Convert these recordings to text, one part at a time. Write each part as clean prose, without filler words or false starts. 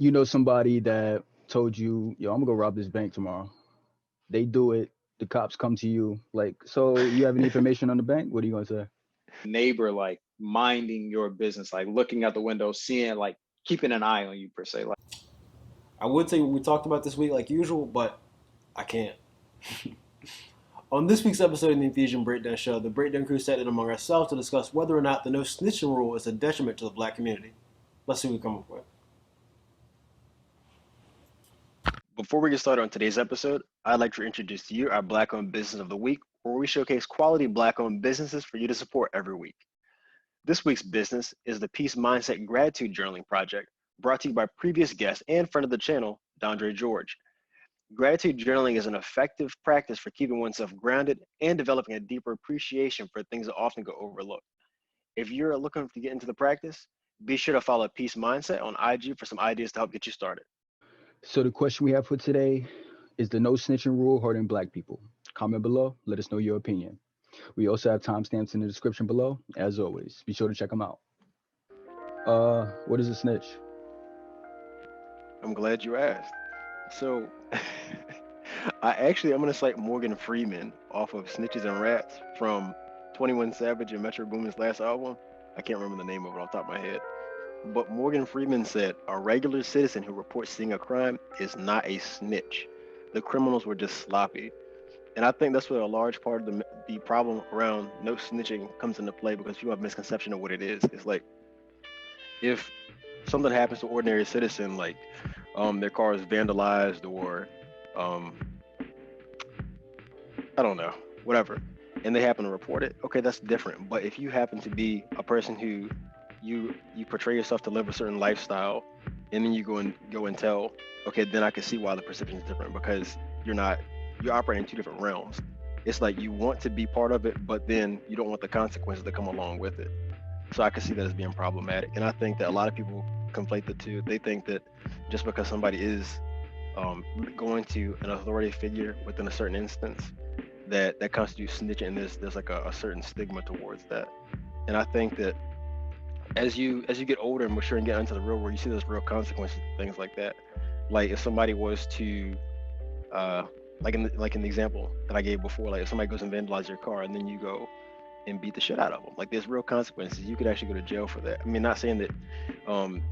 You know somebody that told you, yo, I'm gonna go rob this bank tomorrow. They do it. The cops come to you like, so you have any information on the bank? What are you gonna say? Neighbor, like minding your business, like looking out the window, seeing, like keeping an eye on you per se. Like, I would say we talked about this week like usual, but I can't. On this week's episode of the Infusion Breakdown Show, the Breakdown crew sat in among ourselves to discuss whether or not the no snitching rule is a detriment to the black community. Let's see what we come up with. Before we get started on today's episode, I'd like to introduce to you our Black-owned Business of the Week, where we showcase quality Black-owned businesses for you to support every week. This week's business is the Peace Mindset Gratitude Journaling Project, brought to you by previous guest and friend of the channel, Dondre George. Gratitude journaling is an effective practice for keeping oneself grounded and developing a deeper appreciation for things that often go overlooked. If you're looking to get into the practice, be sure to follow Peace Mindset on IG for some ideas to help get you started. So the question we have for today is the no snitching rule hurting black people? Comment below, let us know your opinion. We also have timestamps in the description below. As always, be sure to check them out. What is a snitch? I'm glad you asked. So, I'm going to cite Morgan Freeman off of Snitches and Rats from 21 Savage and Metro Boomin's last album. I can't remember the name of it off the top of my head. But Morgan Freeman said, a regular citizen who reports seeing a crime is not a snitch. The criminals were just sloppy. And I think that's where a large part of the problem around no snitching comes into play, because people have a misconception of what it is. It's like, if something happens to an ordinary citizen, like their car is vandalized or I don't know, whatever, and they happen to report it, okay, that's different. But if you happen to be a person who you portray yourself to live a certain lifestyle, and then you go and tell, okay, then I can see why the perception is different, because you're operating in two different realms. It's like you want to be part of it, but then you don't want the consequences that come along with it. So I can see that as being problematic. And I think that a lot of people conflate the two. They think that just because somebody is going to an authority figure within a certain instance, that constitutes snitching, and there's like a certain stigma towards that. And I think that as you get older and mature and get into the real world, you see those real consequences, things like that. Like if somebody was to like in the example that I gave before, like if somebody goes and vandalizes your car and then you go and beat the shit out of them, like there's real consequences. You could actually go to jail for that. I mean, not saying that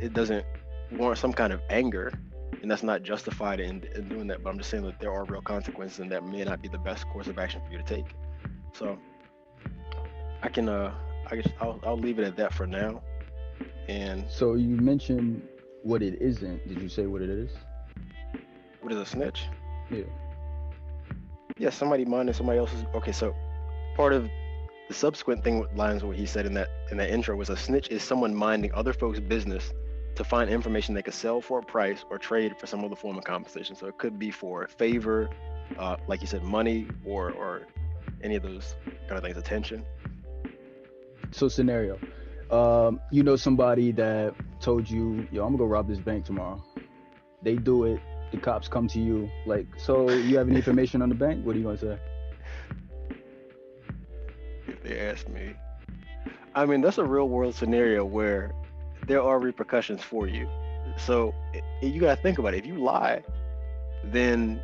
it doesn't warrant some kind of anger, and that's not justified in doing that, but I'm just saying that there are real consequences, and that may not be the best course of action for you to take. So I guess I'll leave it at that for now. And so you mentioned what it isn't. Did you say what it is? What is a snitch? Yeah, somebody minding somebody else's. Okay, so part of the subsequent thing lines what he said in that intro was, a snitch is someone minding other folks' business to find information they could sell for a price or trade for some other form of compensation. So it could be for favor, like you said, money, or any of those kind of things, attention. So scenario, you know somebody that told you, yo, I'm gonna go rob this bank tomorrow. They do it. The cops come to you like, so you have any information on the bank? What are you gonna say? If they ask me, I mean, that's a real world scenario where there are repercussions for you. So you gotta think about it. If you lie, then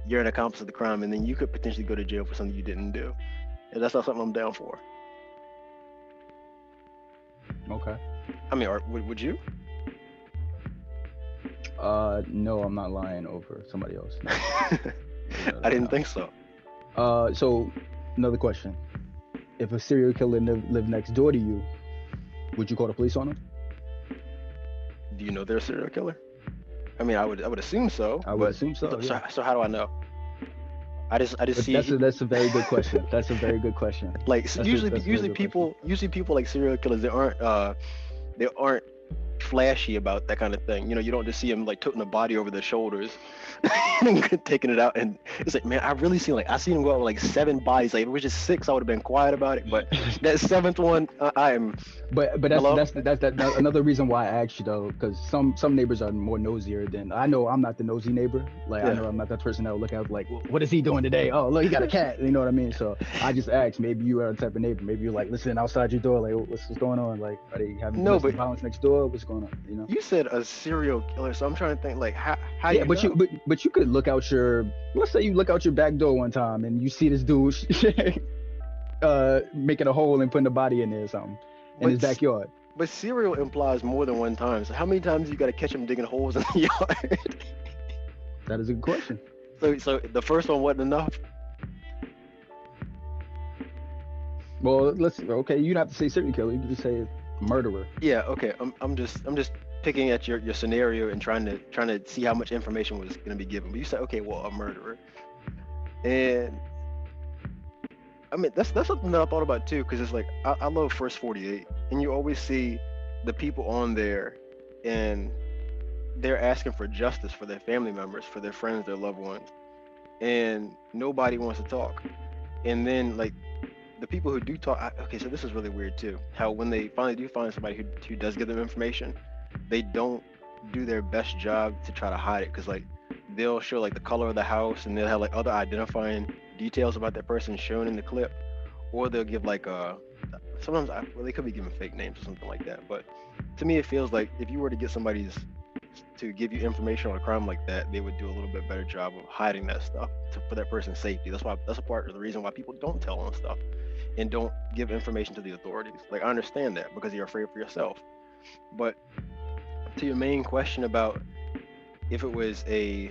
you're an accomplice of the crime, and then you could potentially go to jail for something you didn't do. And that's not something I'm down for. Okay. I mean, would you? No, I'm not lying over somebody else. No. I didn't think so. So another question. If a serial killer lived next door to you, would you call the police on him? Do you know they're a serial killer? I mean, I would assume so. I would assume so. Yeah. So how do I know? I just see. That's a very good question. That's a very good question. Like usually people like serial killers, they aren't flashy about that kind of thing. You know, you don't just see them like toting a body over their shoulders and taking it out. And it's like, man, I seen him go out with like 7 bodies. Like if it was just 6, I would have been quiet about it. But that 7th one, I am. But that's another reason why I asked you though, because some neighbors are more nosier than I know. I'm not the nosy neighbor. Like I know I'm not that person that will look out like, what is he doing today? Oh, look, he got a cat. You know what I mean? So I just asked. Maybe you are the type of neighbor. Maybe you're like, listen outside your door. Like, what's going on? Like, are they having domestic violence next door? What's going on? going on, you know? You said a serial killer, so I'm trying to think like how Yeah, you but know? you could look out your, let's say you look out your back door one time and you see this dude making a hole and putting a body in there or something in his backyard. But serial implies more than one time. So how many times you got to catch him digging holes in the yard? That is a good question. So the first one wasn't enough. Well, okay, you'd have to say serial killer. You could just say murderer. Yeah. Okay. I'm just picking at your scenario and trying to see how much information was going to be given. But you said, okay, well, a murderer, and I mean that's something that I thought about too, because it's like I love First 48, and you always see the people on there, and they're asking for justice for their family members, for their friends, their loved ones, and nobody wants to talk. And then like the people who do talk, okay, so this is really weird too, how when they finally do find somebody who does give them information, they don't do their best job to try to hide it, because like they'll show like the color of the house, and they'll have like other identifying details about that person shown in the clip, or they'll give like sometimes they could be giving fake names or something like that. But to me it feels like if you were to get somebody to give you information on a crime like that, they would do a little bit better job of hiding that stuff for that person's safety. That's a part of the reason why people don't tell on stuff and don't give information to the authorities. Like I understand that because you're afraid for yourself. But to your main question about if it was a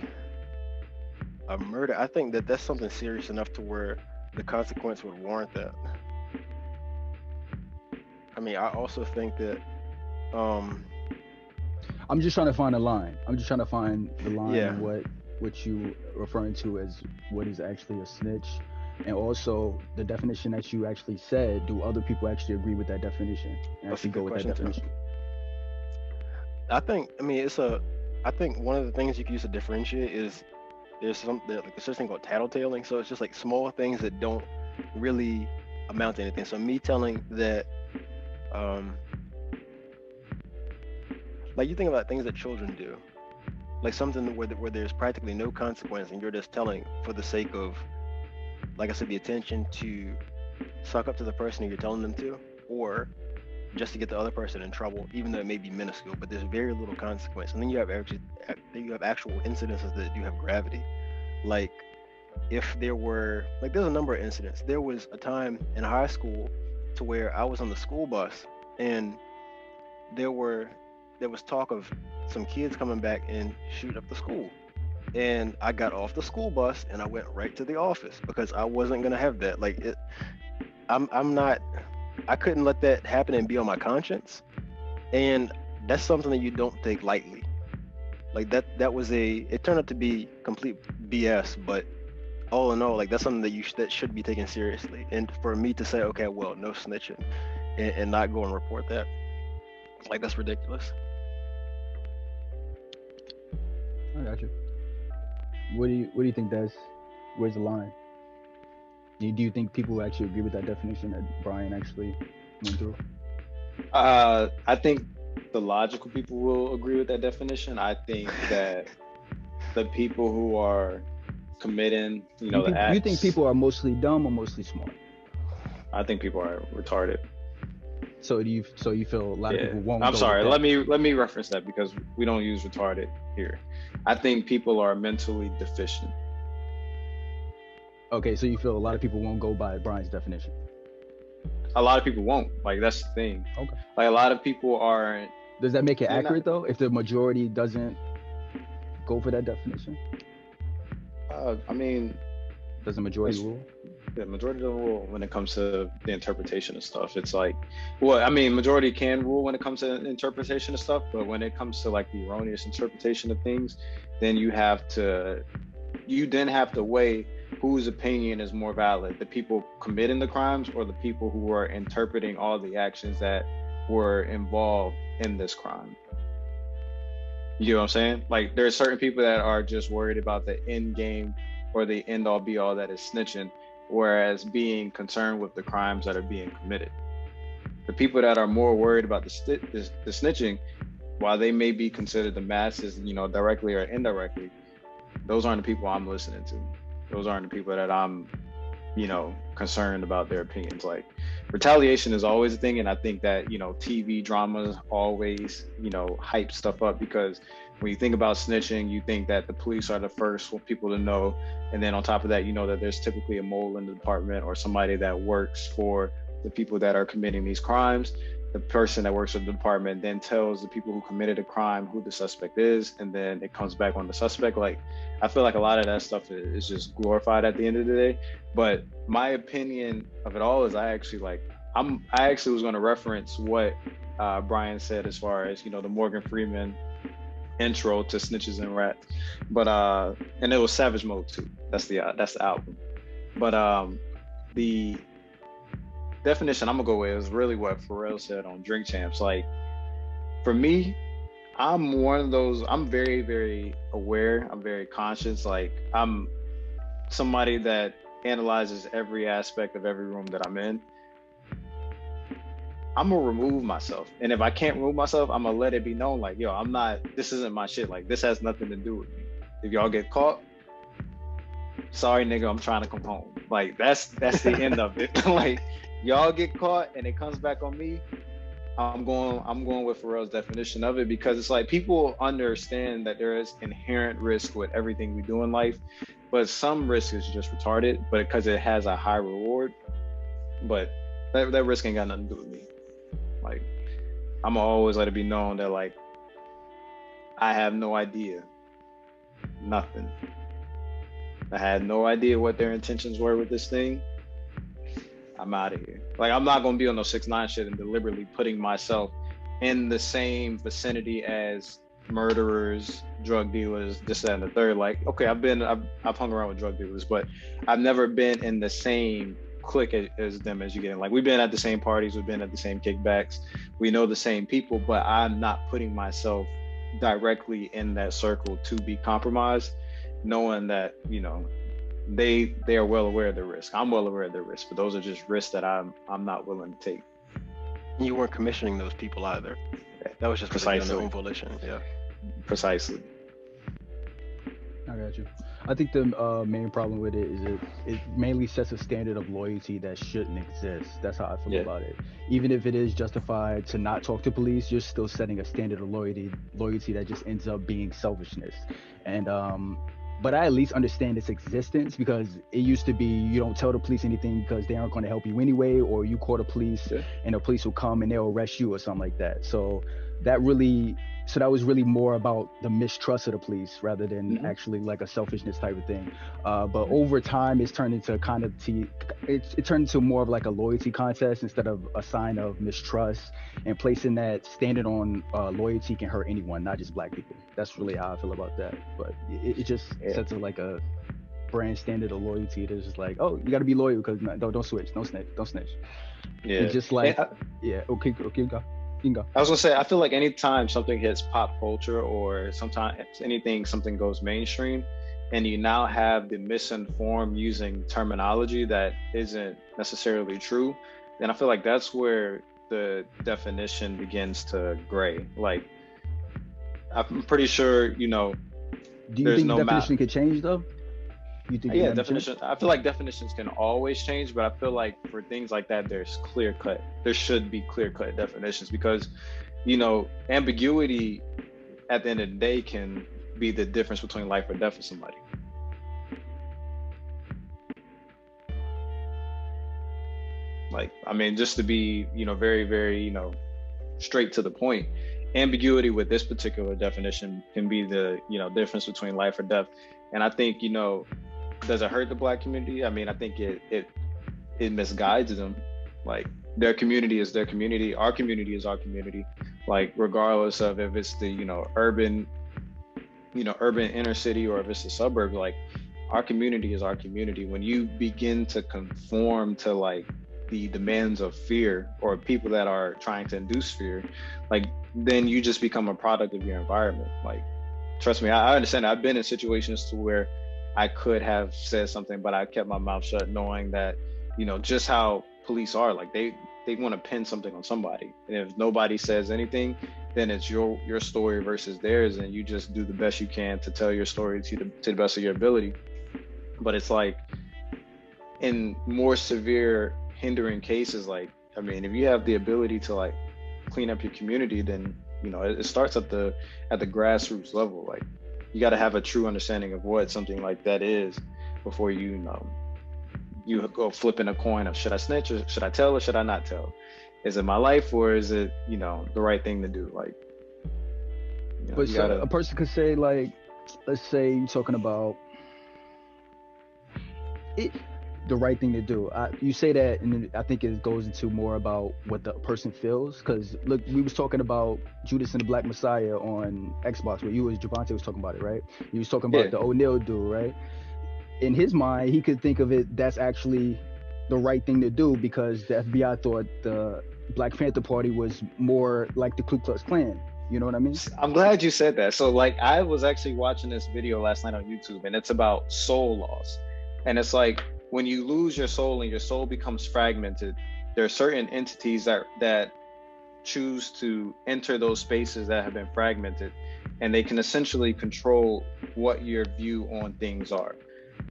murder, I think that that's something serious enough to where the consequence would warrant that. I mean, I also think that I'm just trying to find a line. I'm just trying to find the line Yeah. of what you referring to as what is actually a snitch, and also the definition that you actually said. Do other people actually agree with that definition and That's a actually go good with that question, too. definition? I think one of the things you can use to differentiate is there's such thing called Tattletaling. So it's just like small things that don't really amount to anything. So me telling that, like you think about things that children do, like something where there's practically no consequence, and you're just telling for the sake of, like I said, the attention to suck up to the person you're telling them to, or just to get the other person in trouble, even though it may be minuscule, but there's very little consequence. And then you have actual incidences that do have gravity. Like if there were, like there's a number of incidents. There was a time in high school to where I was on the school bus, and there was talk of some kids coming back and shoot up the school. And I got off the school bus and I went right to the office because I wasn't gonna have that. Like I couldn't let that happen and be on my conscience. And that's something that you don't take lightly. Like it turned out to be complete BS, but all in all, like that's something that should be taken seriously. And for me to say, okay, well, no snitching, and not go and report that, like that's ridiculous. I got you. What do you think where's the line? Do you think people actually agree with that definition that Brian actually went through? I think the logical people will agree with that definition. I think that the people who are committing, the acts. You think people are mostly dumb or mostly smart? I think people are retarded. So you feel a lot of people won't. I'm sorry. Let me reference that because we don't use retarded here. I think people are mentally deficient. Okay, so you feel a lot of people won't go by Brian's definition. A lot of people won't. Like that's the thing. Okay. Like a lot of people aren't. Does that make it accurate though? If the majority doesn't go for that definition? I mean, does the majority rule? The majority of the rule when it comes to the interpretation of stuff. It's like, well, I mean, majority can rule when it comes to interpretation of stuff, but when it comes to like the erroneous interpretation of things, then you then have to weigh whose opinion is more valid, the people committing the crimes or the people who are interpreting all the actions that were involved in this crime. You know what I'm saying? Like there's certain people that are just worried about the end game or the end all be all that is snitching, whereas being concerned with the crimes that are being committed. The people that are more worried about the snitching, while they may be considered the masses, directly or indirectly, those aren't the people I'm listening to. Those aren't the people that I'm, concerned about their opinions. Like retaliation is always a thing. And I think that, you know, TV dramas always, you know, hype stuff up, because when you think about snitching, you think that the police are the first people to know. And then on top of that, you know that there's typically a mole in the department or somebody that works for the people that are committing these crimes. The person that works with the department then tells the people who committed a crime who the suspect is, and then it comes back on the suspect. Like, I feel like a lot of that stuff is just glorified at the end of the day. But my opinion of it all is I actually was going to reference what Brian said as far as, you know, the Morgan Freeman intro to Snitches and Rats, but and it was Savage Mode too. That's the album. But the definition I'm gonna go with is really what Pharrell said on Drink Champs. Like, for me, I'm one of those, I'm very, very aware, I'm very conscious. Like, I'm somebody that analyzes every aspect of every room that I'm in. I'm gonna remove myself. And if I can't remove myself, I'm gonna let it be known, like, yo, this isn't my shit. Like, this has nothing to do with me. If y'all get caught, sorry, nigga, I'm trying to come home. Like, that's the end of it. Like, y'all get caught and it comes back on me, I'm going with Pharrell's definition of it, because it's like, people understand that there is inherent risk with everything we do in life, but some risk is just retarded, but because it has a high reward. But that risk ain't got nothing to do with me. Like, I'm gonna always let it be known that, like, I have no idea, nothing. I had no idea what their intentions were with this thing. I'm out of here. Like, I'm not gonna be on no 6ix9ine shit and deliberately putting myself in the same vicinity as murderers, drug dealers, this, that, and the third. Like, okay, I've hung around with drug dealers, but I've never been in the same clique as them as you get in. Like, we've been at the same parties, we've been at the same kickbacks, we know the same people, but I'm not putting myself directly in that circle to be compromised, knowing that, you know, they are well aware of the risk. I'm well aware of the risk, but those are just risks that I'm not willing to take. You weren't commissioning those people either. That was just precisely on their own volition. Yeah, precisely. I got you. I think the main problem with it is it mainly sets a standard of loyalty that shouldn't exist. That's how I feel about it. Even if it is justified to not talk to police, you're still setting a standard of loyalty that just ends up being selfishness. And but I at least understand its existence, because it used to be you don't tell the police anything because they aren't going to help you anyway, or you call the police and the police will come and they'll arrest you or something like that. So that was really more about the mistrust of the police rather than actually like a selfishness type of thing. But over time, it's turned into it turned into more of like a loyalty contest instead of a sign of mistrust. And placing that standard on loyalty can hurt anyone, not just black people. That's really how I feel about that. But it just sets like a brand standard of loyalty. It's just like, oh, you got to be loyal because don't switch, don't snitch. Yeah, it's just like okay, go. I was gonna say, I feel like anytime something hits pop culture, or sometimes something goes mainstream, and you now have the misinformed using terminology that isn't necessarily true, then I feel like that's where the definition begins to gray. Like, I'm pretty sure, you know, do you think the definition could change though? Definition. I feel like definitions can always change, but I feel like for things like that, there should be clear-cut definitions, because, you know, ambiguity at the end of the day can be the difference between life or death for somebody. Like, I mean, just to be, you know, very, very, you know, straight to the point, ambiguity with this particular definition can be the, you know, difference between life or death. And I think, you know, does it hurt the black community? I mean, I think it misguides them. Like, their community is their community. Our community is our community. Like, regardless of if it's the, you know, urban inner city, or if it's the suburb, like, our community is our community. When you begin to conform to like the demands of fear, or people that are trying to induce fear, like, then you just become a product of your environment. Like, trust me, I understand. I've been in situations to where I could have said something, but I kept my mouth shut, knowing that, you know, just how police are. Like, they want to pin something on somebody, and if nobody says anything, then it's your story versus theirs, and you just do the best you can to tell your story to the best of your ability. But it's like, in more severe hindering cases, like, I mean, if you have the ability to like clean up your community, then you know it starts at the grassroots level. Like you got to have a true understanding of what something like that is before you go flipping a coin of should I snitch or should I tell or should I not tell? Is it my life or is it, you know, the right thing to do? Like, you know, But you so gotta, a person could say, like, let's say you're talking about it, the right thing to do. You say that, and I think it goes into more about what the person feels. Because look, we was talking about Judas and the Black Messiah on Xbox, where Javante was talking about it, right? He was talking about Yeah. the O'Neal dude, right? In his mind, he could think of it that's actually the right thing to do because the FBI thought the Black Panther Party was more like the Ku Klux Klan. You know what I mean? I'm glad you said that. So like I was actually watching this video last night on YouTube and it's about soul loss. And it's like when you lose your soul and your soul becomes fragmented, there are certain entities that choose to enter those spaces that have been fragmented and they can essentially control what your view on things are.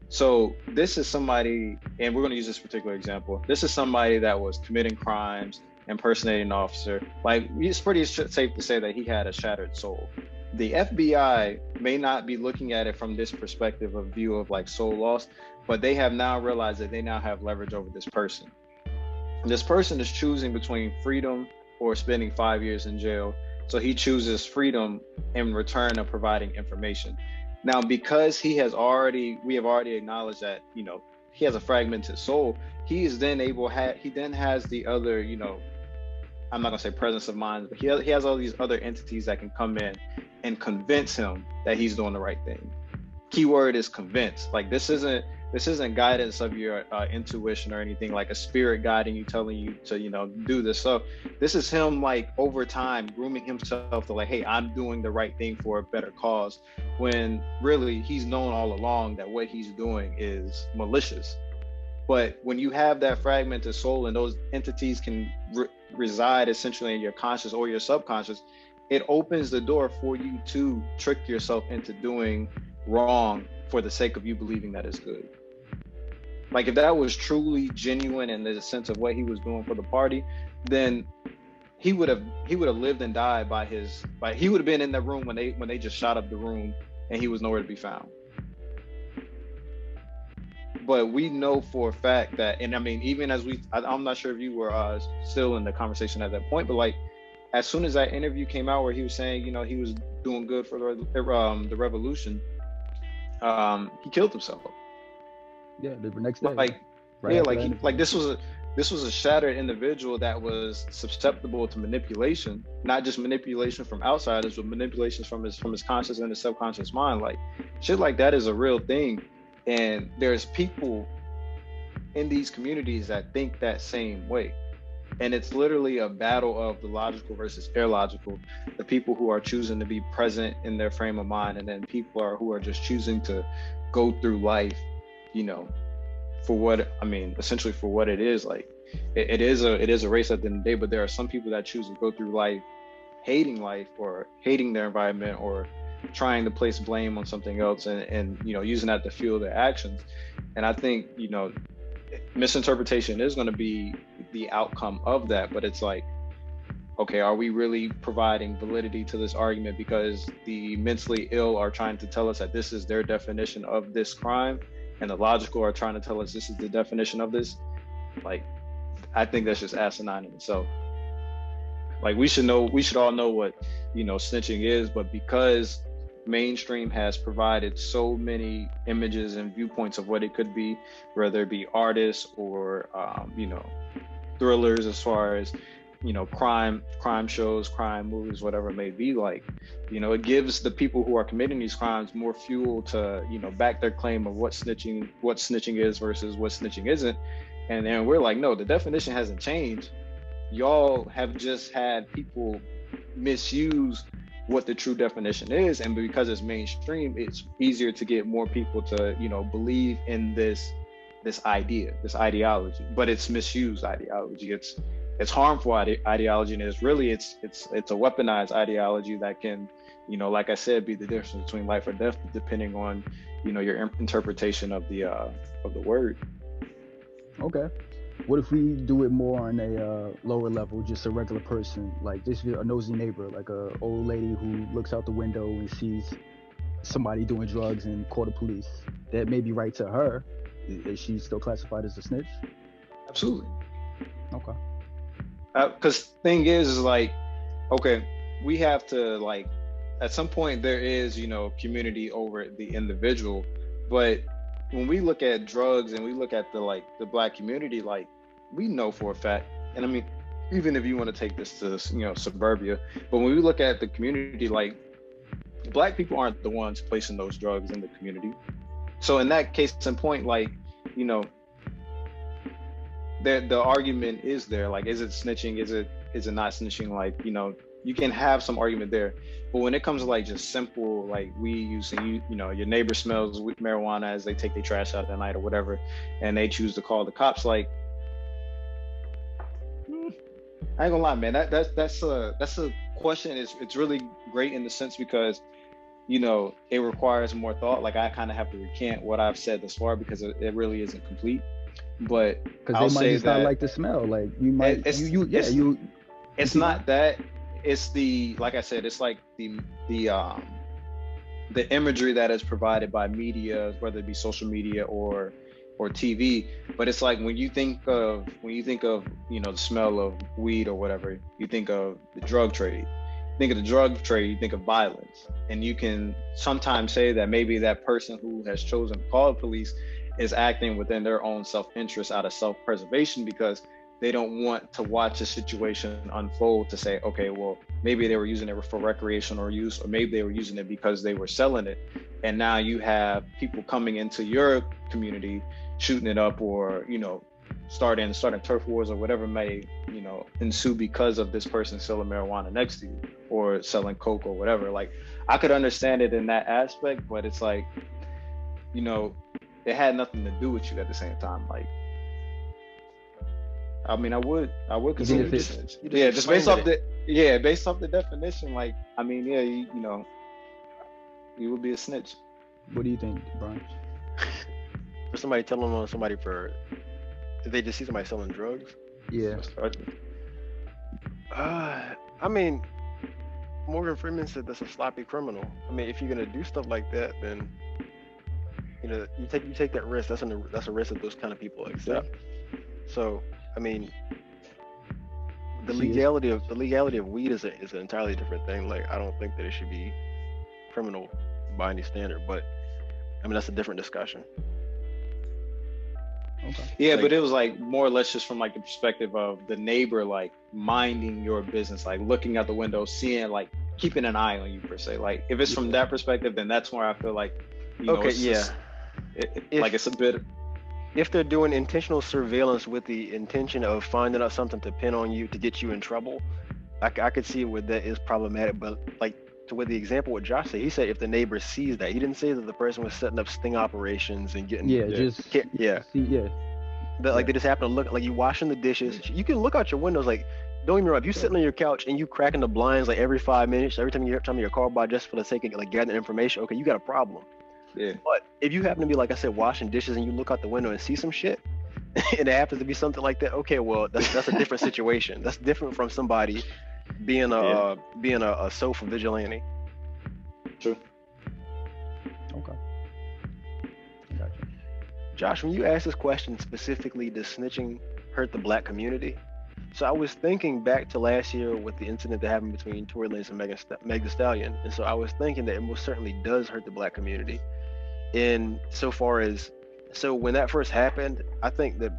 So this is somebody, and we're going to use this particular example. This is somebody that was committing crimes, impersonating an officer. Like, it's pretty safe to say that he had a shattered soul. The FBI may not be looking at it from this perspective of view of like soul loss, but they have now realized that they now have leverage over this person. This person is choosing between freedom or spending 5 years in jail. So he chooses freedom in return of providing information. Now, because we have already acknowledged that, you know, he has a fragmented soul, he then has the other, you know, I'm not gonna say presence of mind, but he has all these other entities that can come in and convince him that he's doing the right thing. Keyword is convince. Like this isn't guidance of your intuition or anything, like a spirit guiding you, telling you to, you know, do this stuff. This is him like over time grooming himself to like, hey, I'm doing the right thing for a better cause, when really he's known all along that what he's doing is malicious. But when you have that fragmented soul and those entities can reside essentially in your conscious or your subconscious, it opens the door for you to trick yourself into doing wrong for the sake of you believing that it's good. Like if that was truly genuine in the sense of what he was doing for the party, then he would have lived and died he would have been in the room when they just shot up the room and he was nowhere to be found. But we know for a fact that, and I mean, even as I'm not sure if you were still in the conversation at that point, but like as soon as that interview came out where he was saying, you know, he was doing good for the revolution, he killed himself. Yeah, the next day. Like, right yeah, like this was a shattered individual that was susceptible to manipulation, not just manipulation from outsiders, but manipulations from his conscious and his subconscious mind. Like shit like that is a real thing. And there's people in these communities that think that same way. And it's literally a battle of the logical versus illogical. The people who are choosing to be present in their frame of mind, and then people who are just choosing to go through life, you know, essentially for what it is. Like it is a race at the end of the day, but there are some people that choose to go through life or hating their environment or trying to place blame on something else and you know, using that to fuel their actions. And I think, you know, misinterpretation is going to be the outcome of that, but it's like, okay, are we really providing validity to this argument because the mentally ill are trying to tell us that this is their definition of this crime, and the logical are trying to tell us this is the definition of this? Like, I think that's just asinine in itself. Like we should all know what, you know, snitching is, but because mainstream has provided so many images and viewpoints of what it could be, whether it be artists or you know, thrillers, as far as, you know, crime shows, crime movies, whatever it may be, like, you know, it gives the people who are committing these crimes more fuel to, you know, back their claim of what snitching is versus what snitching isn't. And then we're like, no, the definition hasn't changed. Y'all have just had people misuse what the true definition is, and because it's mainstream, it's easier to get more people to, you know, believe in this ideology. But it's misused ideology. It's harmful ideology, and it's a weaponized ideology that can, you know, like I said, be the difference between life or death, depending on, you know, your interpretation of the word. Okay. What if we do it more on a lower level, just a regular person, like just a nosy neighbor, like a old lady who looks out the window and sees somebody doing drugs and call the police? That may be right to her. Is she still classified as a snitch? Absolutely. Okay. Because thing is like, okay, we have to like, at some point there is, you know, community over the individual, but when we look at drugs and we look at the black community, like we know for a fact, and I mean, even if you want to take this to, you know, suburbia, but when we look at the community, like black people aren't the ones placing those drugs in the community. So in that case in point, like, you know, the argument is there, like, is it snitching? Is it not snitching? Like, you know, you can have some argument there, but when it comes to like just simple like weed use, and you know your neighbor smells marijuana as they take their trash out at night or whatever, and they choose to call the cops, like I ain't gonna lie, man, that's a question. It's really great in the sense because, you know, it requires more thought. Like I kind of have to recant what I've said thus far because it really isn't complete. But Because I'll they might say just that not like the smell. Like you might, it's not that. It's the, like I said, it's like the imagery that is provided by media, whether it be social media or TV. But it's like when you think of you know the smell of weed or whatever, you think of the drug trade. Think of the drug trade, you think of violence, and you can sometimes say that maybe that person who has chosen to call the police is acting within their own self-interest out of self-preservation because they don't want to watch a situation unfold to say, okay, well, maybe they were using it for recreational use, or maybe they were using it because they were selling it. And now you have people coming into your community, shooting it up, or, you know, starting turf wars or whatever may, you know, ensue because of this person selling marijuana next to you or selling coke or whatever. Like, I could understand it in that aspect, but it's like, you know, it had nothing to do with you at the same time. Like, I mean, I would consider it snitch. Yeah, just based off the definition. Like, I mean, yeah, you know, you would be a snitch. What do you think, Brian? For somebody telling on somebody for, if they just see somebody selling drugs? Yeah. I mean, Morgan Freeman said that's a sloppy criminal. I mean, if you're gonna do stuff like that, then you know you take that risk. That's a risk that those kind of people accept. So, I mean, the legality of weed is an entirely different thing. Like, I don't think that it should be criminal by any standard, but I mean that's a different discussion. Okay. Yeah, like, but it was like more or less just from like the perspective of the neighbor, like minding your business, like looking out the window, seeing, like keeping an eye on you per se. Like if it's from that perspective, then that's where I feel like, you know, it's just, like it's a bit. If they're doing intentional surveillance with the intention of finding out something to pin on you to get you in trouble, I could see where that is problematic. But like with the example what Josh said, he said if the neighbor sees that, he didn't say that the person was setting up sting operations and getting like they just happen to look, like you washing the dishes, you can look out your windows. Like, don't get me wrong, if you sitting on your couch and you cracking the blinds like every 5 minutes, every time your car by just for the sake of like gathering information, okay, you got a problem. Yeah. But if you happen to be, like I said, washing dishes and you look out the window and see some shit and it happens to be something like that, okay, well that's a different situation. That's different from somebody being a sofa vigilante. True. Okay. Gotcha. Josh, when you asked this question specifically, does snitching hurt the black community? So I was thinking back to last year with the incident that happened between Tory Lanez and Meg Thee Stallion, and so I was thinking that it most certainly does hurt the black community. In so far as, so when that first happened, I think that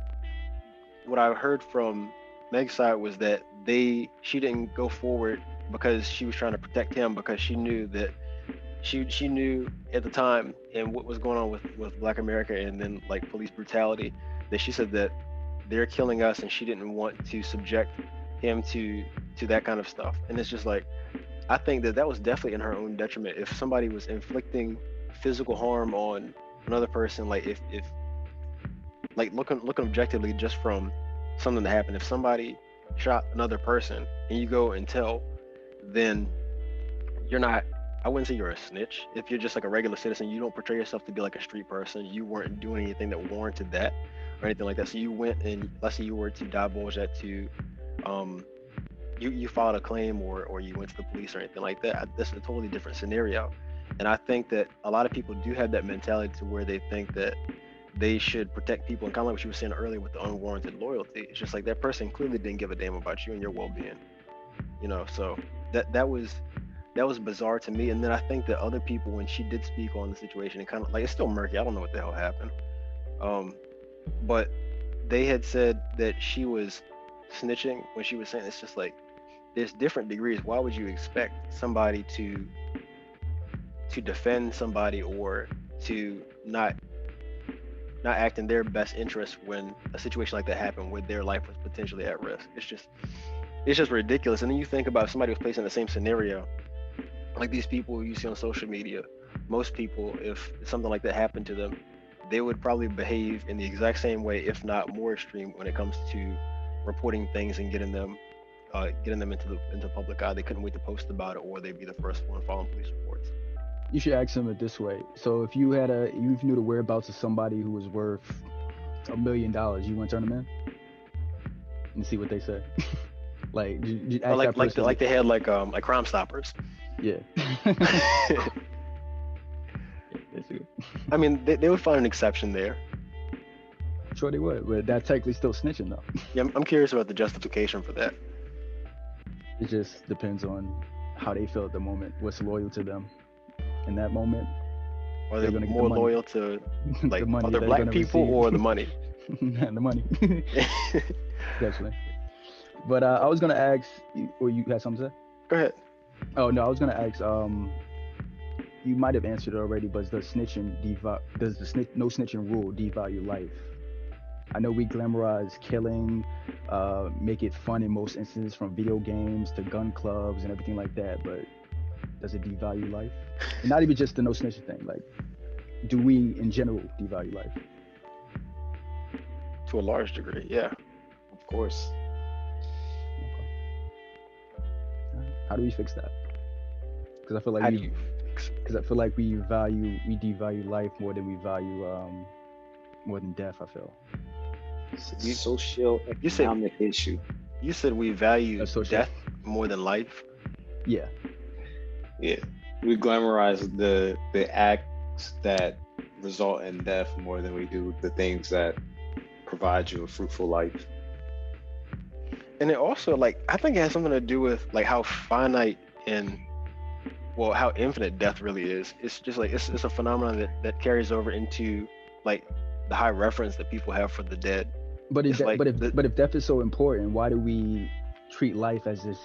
what I heard from Meg's side was that she didn't go forward because she was trying to protect him, because she knew that she knew at the time and what was going on with Black America and then like police brutality, that she said that they're killing us and she didn't want to subject him to that kind of stuff. And it's just like, I think that was definitely in her own detriment. If somebody was inflicting physical harm on another person, like if like looking objectively just from something that happened, if somebody shot another person and you go and tell, then you're not I wouldn't say you're a snitch. If you're just like a regular citizen, you don't portray yourself to be like a street person. You weren't doing anything that warranted that or anything like that. So you went and let's say you were to divulge that to, you filed a claim or you went to the police or anything like that. That's a totally different scenario. And I think that a lot of people do have that mentality to where they think that they should protect people, and kind of like what you were saying earlier with the unwarranted loyalty. It's just like that person clearly didn't give a damn about you and your well-being, you know. So that was bizarre to me. And then I think that other people, when she did speak on the situation, and kind of like, it's still murky, I don't know what the hell happened, but they had said that she was snitching when she was saying, it's just like there's different degrees. Why would you expect somebody to defend somebody or to not act in their best interest when a situation like that happened where their life was potentially at risk? It's just ridiculous. And then you think about if somebody was placed in the same scenario, like these people you see on social media, most people, if something like that happened to them, they would probably behave in the exact same way, if not more extreme, when it comes to reporting things and getting them into the public eye. They couldn't wait to post about it, or they'd be the first one following police reports. You should ask them it this way. So if you knew the whereabouts of somebody who was worth $1 million, you wouldn't turn them in and see what they say. Like, ask that person. Like they had like Crime Stoppers. Yeah. I mean, they would find an exception there. Sure they would, but that's technically still snitching though. Yeah, I'm curious about the justification for that. It just depends on how they feel at the moment, what's loyal to them in that moment. Are they more loyal to like the other black people or the money? The money. Definitely. But I was gonna ask, or you had something to say? Go ahead. Oh no, I was gonna ask. You might have answered it already, but does the no snitching rule devalue life? I know we glamorize killing, make it fun in most instances, from video games to gun clubs and everything like that. But does it devalue life? And not even just the no snitching thing. Like, do we in general devalue life? To a large degree, yeah. Of course. Okay. How do we fix that? Because I feel like we devalue life more than we value more than death. I feel. It's a socio-economic issue. You said we value death more than life. Yeah. Yeah. We glamorize the acts that result in death more than we do the things that provide you a fruitful life. And it also, like, I think it has something to do with like how finite and how infinite death really is. It's just like it's a phenomenon that carries over into like the high reverence that people have for the dead. But if death is so important, why do we treat life as this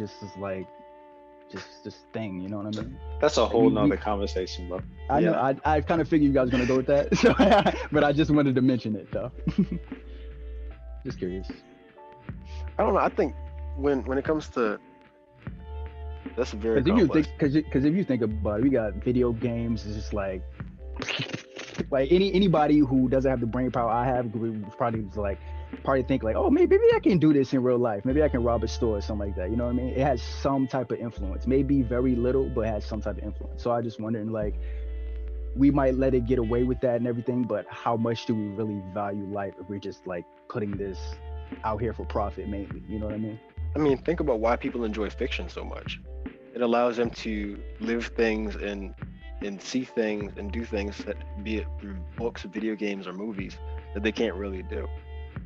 thing? You know what I mean? That's a whole nother conversation, bro. I know. I kind of figured you guys were gonna go with that, so but I just wanted to mention it, though. Just curious. I don't know. I think when it comes to that's very complex. Because if you think about it, we got video games. It's just like anybody who doesn't have the brain power I have would probably think like, oh, maybe I can do this in real life. Maybe I can rob a store or something like that. You know what I mean? It has some type of influence. Maybe very little, but it has some type of influence. So I just wondering, like, we might let it get away with that and everything, but how much do we really value life if we're just like putting this out here for profit mainly? You know what I mean? I mean, think about why people enjoy fiction so much. It allows them to live things and see things and do things that, be it through books, video games, or movies, that they can't really do.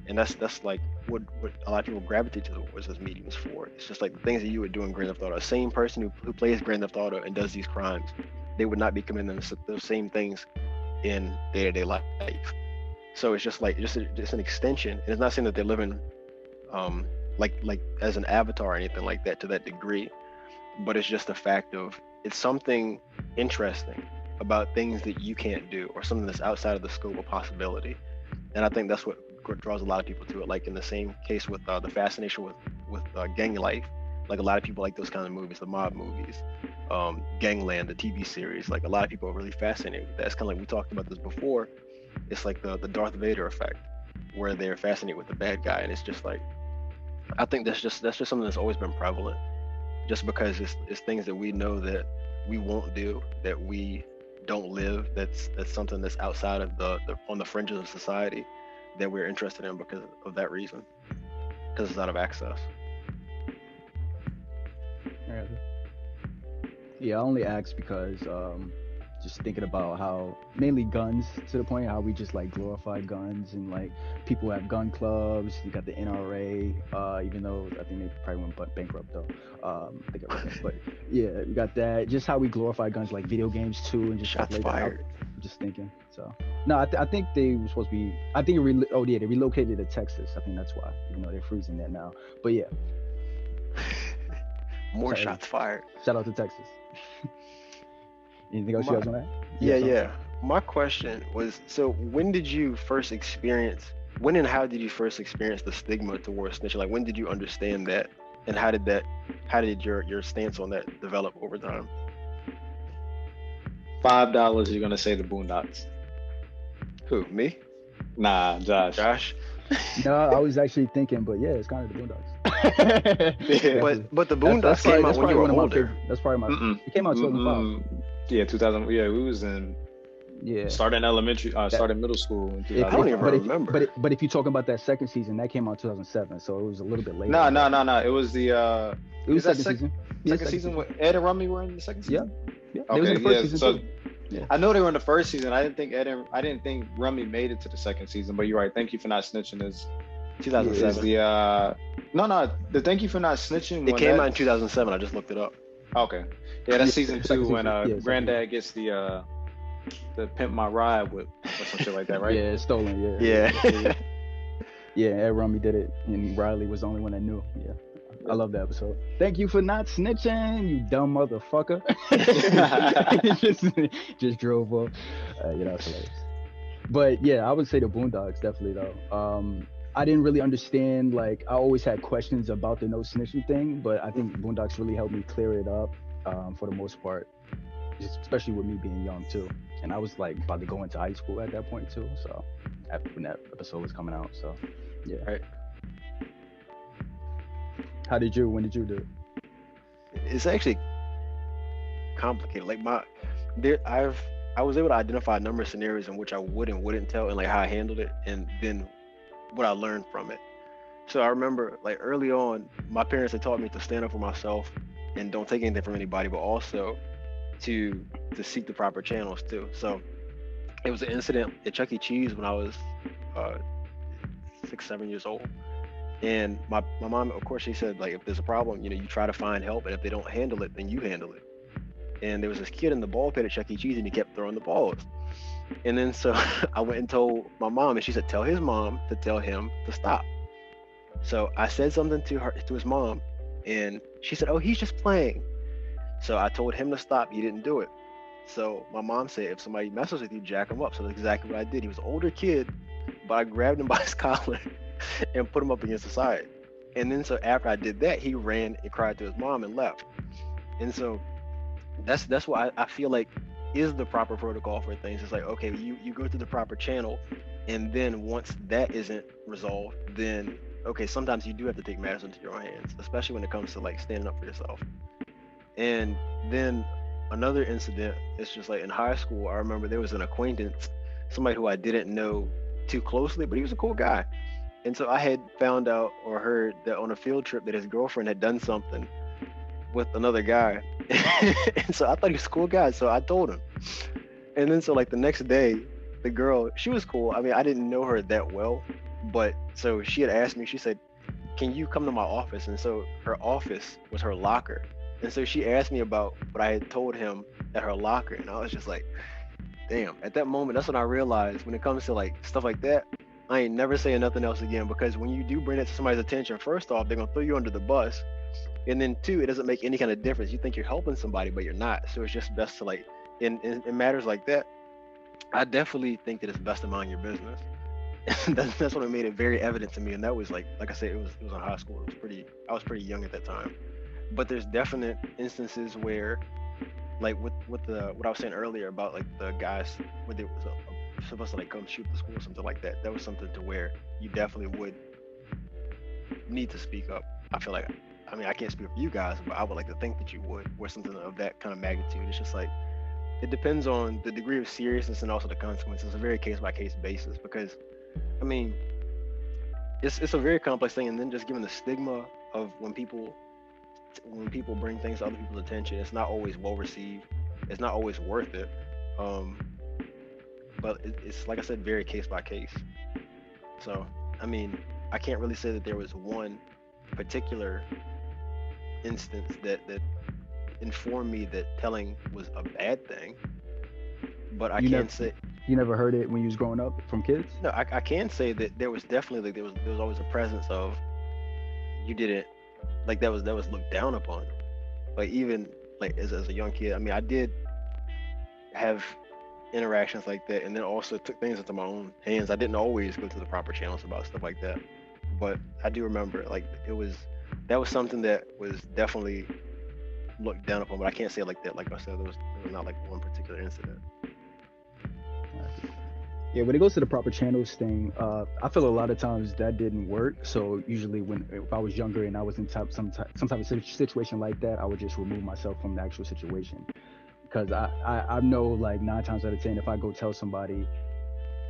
And that's like what a lot of people gravitate towards as mediums for. It's just like the things that you would do in Grand Theft Auto. The same person who plays Grand Theft Auto and does these crimes, they would not be committing those same things in day-to-day life. So it's just like just an extension. And it's not saying that they're living like as an avatar or anything like that to that degree, but it's just a fact of it's something interesting about things that you can't do, or something that's outside of the scope of possibility. And I think that's what draws a lot of people to it. Like in the same case with the fascination with gang life, like a lot of people like those kind of movies, the mob movies, Gangland, the TV series. Like a lot of people are really fascinated with that. It's kind of like we talked about this before. It's like the Darth Vader effect, where they're fascinated with the bad guy, and it's just like, I think that's just something that's always been prevalent, just because it's things that we know that we won't do, that we don't live, that's something that's outside of the on the fringes of society, that we're interested in because of that reason, because it's out of access. Yeah, I only asked because just thinking about how mainly guns, to the point how we just like glorify guns, and like people have gun clubs. You got the NRA, even though I think they probably went bankrupt though. I think I read that, but yeah, we got that. Just how we glorify guns, like video games too, and just Shots stuff like fired. that. I'm just thinking. So no, I think they were supposed to be. I think they relocated to Texas. I think that's why, even though they're freezing there now. But yeah, More Sorry. shots fired. shout out to Texas. Anything else you guys on that? Yeah. My question was, so when and how did you first experience the stigma towards snitching? Like, when did you understand that, and how did your stance on that develop over time? $5, you're gonna say the Boondocks. Who, me? Nah, Josh. Josh? No, I was actually thinking, but yeah, it's kind of the Boondocks. Yeah. But the Boondocks came out when you were older. That's probably my. It came out in 2005. Yeah, 2000. Yeah, we was in. Yeah. Starting elementary, started middle school in I don't 2000. even remember. But if you're talking about that second season, that came out 2007, so it was a little bit later. No. It was the. It was that second season. Second season with Ed and Rummy were in the second season. Yeah. They was in the first season so too. Yeah. I know they were in the first season. I didn't think Rummy made it to the second season. But you're right. Thank You for Not Snitching is 2007. Is the the Thank You for Not Snitching. It came out in 2007. I just looked it up. Okay. Yeah, that's season 2 when Granddad season. gets the Pimp My Ride with or some shit like that, right? Yeah, it's stolen. Yeah. Yeah, Ed Rummy did it, and Riley was the only one that knew. Yeah. I love that episode. Thank you for not snitching, you dumb motherfucker. just drove off. It's hilarious. But yeah, I would say the Boondocks definitely though. I didn't really understand. Like, I always had questions about the no snitching thing, but I think Boondocks really helped me clear it up for the most part, especially with me being young too. And I was like about to go into high school at that point too. So when that episode was coming out, so yeah. Right. When did you do it? It's actually complicated. Like I was able to identify a number of scenarios in which I would and wouldn't tell, and like how I handled it, and then what I learned from it. So I remember, like, early on, my parents had taught me to stand up for myself and don't take anything from anybody, but also to seek the proper channels too. So it was an incident at Chuckie Cheeses when I was 6-7 years old. And my mom, of course, she said, like, if there's a problem, you try to find help, and if they don't handle it, then you handle it. And there was this kid in the ball pit at Chuckie Cheeses, and he kept throwing the balls. And then so I went and told my mom, and she said, tell his mom to tell him to stop. So I said something to his mom, and she said, oh, he's just playing. So I told him to stop. He didn't do it. So my mom said, if somebody messes with you, jack him up. So that's exactly what I did. He was an older kid, but I grabbed him by his collar and put him up against the side. And then so after I did that, he ran and cried to his mom and left. And so that's what I feel like is the proper protocol for things. It's like, okay, you go through the proper channel, and then once that isn't resolved, then okay, sometimes you do have to take matters into your own hands, especially when it comes to like standing up for yourself. And then another incident, it's just like in high school, I remember there was an acquaintance, somebody who I didn't know too closely, but he was a cool guy. And so I had found out or heard that on a field trip that his girlfriend had done something with another guy. And so I thought he was a cool guy, so I told him. And then so like the next day, the girl, she was cool. I mean, I didn't know her that well, but so she had asked me, she said, can you come to my office? And so her office was her locker. And so she asked me about what I had told him at her locker. And I was just like, damn. At that moment, that's when I realized when it comes to like stuff like that, I ain't never saying nothing else again, because when you do bring it to somebody's attention, first off, they're gonna throw you under the bus. And then two, it doesn't make any kind of difference. You think you're helping somebody, but you're not. So it's just best to like, in matters like that, I definitely think that it's best to mind your business. And that's what made it very evident to me. And that was like I said, it was in high school. I was pretty young at that time. But there's definite instances where, like with what I was saying earlier about like the guys when they was supposed to like come shoot the school or something like that. That was something to where you definitely would need to speak up. I feel like I mean, I can't speak for you guys, but I would like to think that you would, or something of that kind of magnitude. It's just like, it depends on the degree of seriousness and also the consequences. It's a very case-by-case basis, because, I mean, it's a very complex thing. And then just given the stigma of when people bring things to other people's attention, it's not always well received. It's not always worth it. But it's, like I said, very case by case. So, I mean, I can't really say that there was one particular instance that informed me that telling was a bad thing. But I can't say. You never heard it when you was growing up from kids? No, I can say that there was definitely, like, there was always a presence of, you didn't, like, that was looked down upon. Like, even like as a young kid, I mean, I did have interactions like that, and then also took things into my own hands. I didn't always go to the proper channels about stuff like that, but I do remember, like, that was something that was definitely looked down upon. But I can't say it like that. Like I said, there was not like one particular incident. Yeah, when it goes to the proper channels thing, I feel a lot of times that didn't work. So usually if I was younger and I was in some type of situation like that, I would just remove myself from the actual situation. Because I know, like, 9 times out of 10, if I go tell somebody,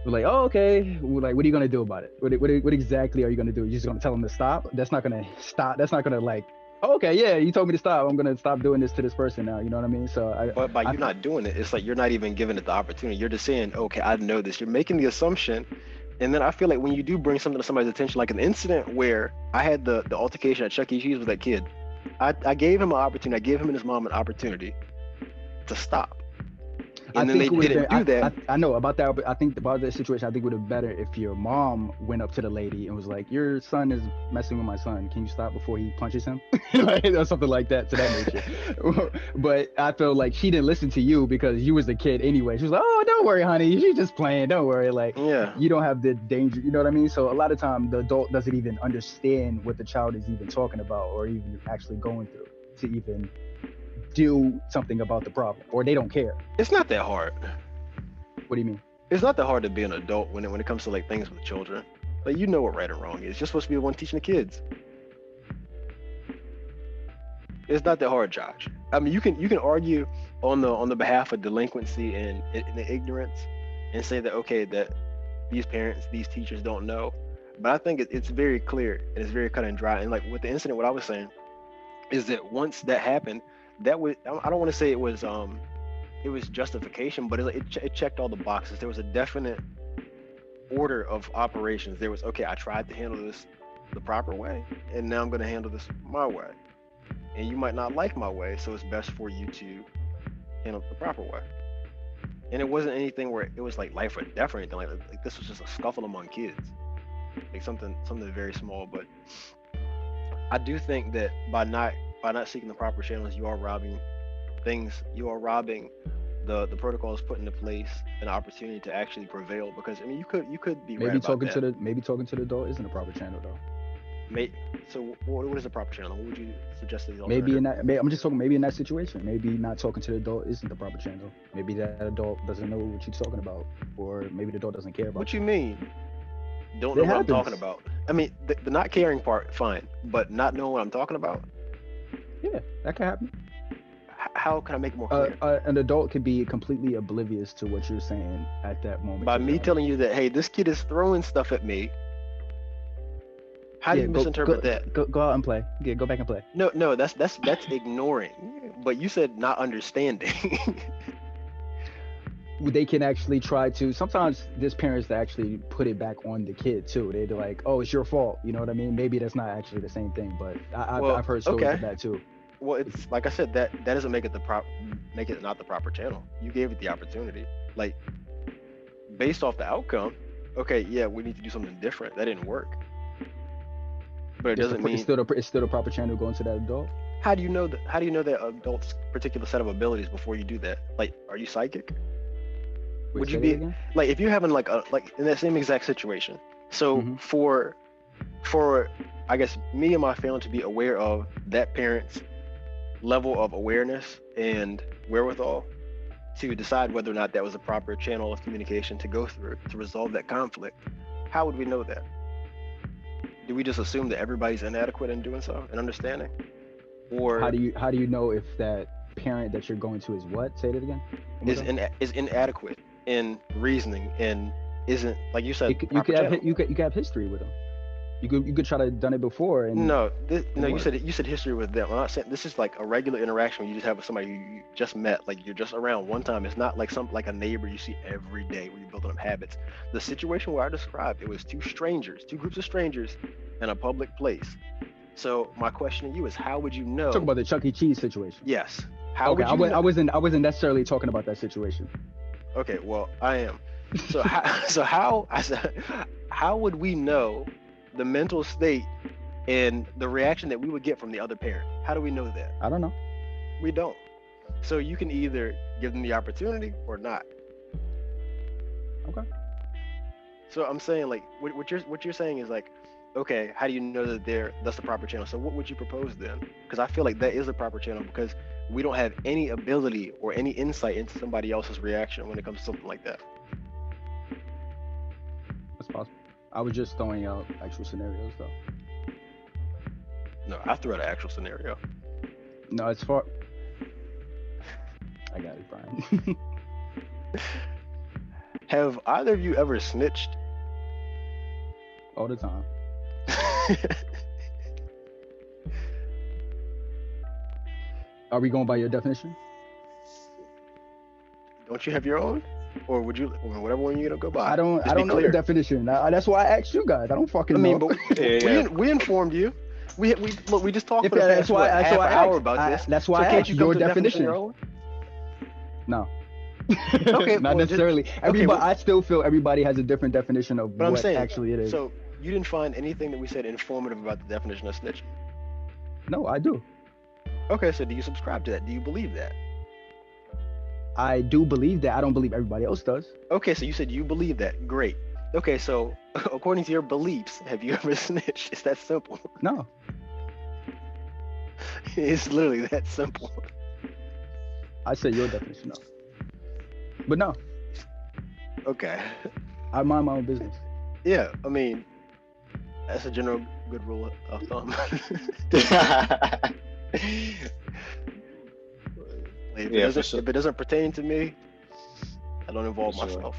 we're like, oh, okay, we're like, what are you gonna do about it? What exactly are you gonna do? You're just gonna tell them to stop? That's not gonna stop. That's not gonna, like, oh, okay, yeah, you told me to stop. I'm gonna stop doing this to this person now. You know what I mean? So but by you not doing it, it's like you're not even giving it the opportunity. You're just saying, okay, I know this. You're making the assumption, and then I feel like when you do bring something to somebody's attention, like an incident where I had the altercation at Chuckie Cheeses with that kid, I gave him an opportunity. I gave him and his mom an opportunity to stop. And then they didn't do that. I know about that, but I think about that situation, I think it would have been better if your mom went up to the lady and was like, your son is messing with my son. Can you stop before he punches him? Or something like that, to that nature. But I feel like she didn't listen to you because you was the kid anyway. She was like, oh, don't worry, honey. She's just playing. Don't worry. Like, yeah, you don't have the danger. You know what I mean? So a lot of time the adult doesn't even understand what the child is even talking about or even actually going through to even do something about the problem, or they don't care. It's not that hard. What do you mean? It's not that hard to be an adult when it comes to, like, things with children. Like, you know what right and wrong is. You're supposed to be the one teaching the kids. It's not that hard, Josh. I mean, you can argue on the behalf of delinquency and the ignorance and say that, okay, that these parents, these teachers don't know. But I think it's very clear and it's very cut and dry. And, like, with the incident, what I was saying is that once that happened, that was, I don't want to say it was justification, but it checked all the boxes. There was a definite order of operations. There was, okay, I tried to handle this the proper way, and now I'm going to handle this my way. And you might not like my way, so it's best for you to handle it the proper way. And it wasn't anything where it was like life or death or anything like this was just a scuffle among kids, like something very small. But I do think that by not seeking the proper channels, you are robbing the protocols put into place an opportunity to actually prevail. Because, I mean, you could be maybe right about talking that. maybe talking to the adult isn't a proper channel though. So what is a proper channel? What would you suggest to the maybe in that I'm just talking maybe in that situation, maybe not talking to the adult isn't the proper channel. Maybe that adult doesn't know what you're talking about, or maybe the adult doesn't care about what you mean don't know what I'm talking about. I mean, the not caring part, fine, but not knowing what I'm talking about, yeah, that can happen. How can I make it more clear? An adult could be completely oblivious to what you're saying at that moment. By me telling you that, hey, this kid is throwing stuff at me. How do you misinterpret that? Go out and play. Yeah, go back and play. No, that's ignoring. But you said not understanding. They can actually try to. Sometimes there's parents that actually put it back on the kid too. They're like, "Oh, it's your fault." You know what I mean? Maybe that's not actually the same thing, but I've heard stories of that too. Well, it's like I said, that doesn't make it not the proper channel. You gave it the opportunity. Like, based off the outcome, okay, yeah, we need to do something different. That didn't work. But it doesn't mean it's still the proper channel going to that adult. How do you know that adult's particular set of abilities before you do that? Like, are you psychic? Would you be like, if you're having like in that same exact situation? So for I guess me and my family to be aware of that parent's level of awareness and wherewithal to decide whether or not that was a proper channel of communication to go through to resolve that conflict, how would we know that? do we just assume that everybody's inadequate in doing so and understanding? Or How do you know if that parent that you're going to is what? Say that again. is inadequate in reasoning and isn't, like you said, You could have history with them. You could try to have done it before and you said history with them. I'm not saying this is like a regular interaction when you just have with somebody you just met, like you're just around one time. It's not like like a neighbor you see every day where you're building up habits. The situation where I described, it was two groups of strangers in a public place. So my question to you is, how would you know? Talk about the Chuckie Cheese situation. Yes. How would you know? I wasn't necessarily talking about that situation. Okay, well I am. So how would we know the mental state and the reaction that we would get from the other parent? How do we know that? I don't know. We don't. So you can either give them the opportunity or not. Okay. So I'm saying, like, what you're saying is like, okay, how do you know that that's the proper channel? So what would you propose then? Because I feel like that is the proper channel, because we don't have any ability or any insight into somebody else's reaction when it comes to something like that. That's possible. I was just throwing out actual scenarios, though. No, I threw out an actual scenario. No, it's far. I got it, Brian. Have either of you ever snitched? All the time. Are we going by your definition? Don't you have your own? Or would you, whatever one you're gonna go by? I don't know the definition. That's why I asked you guys. I don't fucking know. But we informed you. We just talked for the past half hour about this. That's why I asked your definition. No. Okay, not necessarily. I still feel everybody has a different definition of what actually it is. So you didn't find anything that we said informative about the definition of snitching? No, I do. Okay, so do you subscribe to that? Do you believe that? I do believe that. I don't believe everybody else does. Okay, so you said you believe that. Great. Okay, so according to your beliefs, have you ever snitched? It's that simple. No. It's literally that simple. I said your definition, no. But no. Okay. I mind my own business. Yeah, I mean, that's a general good rule of thumb. If it doesn't pertain to me, I don't involve myself.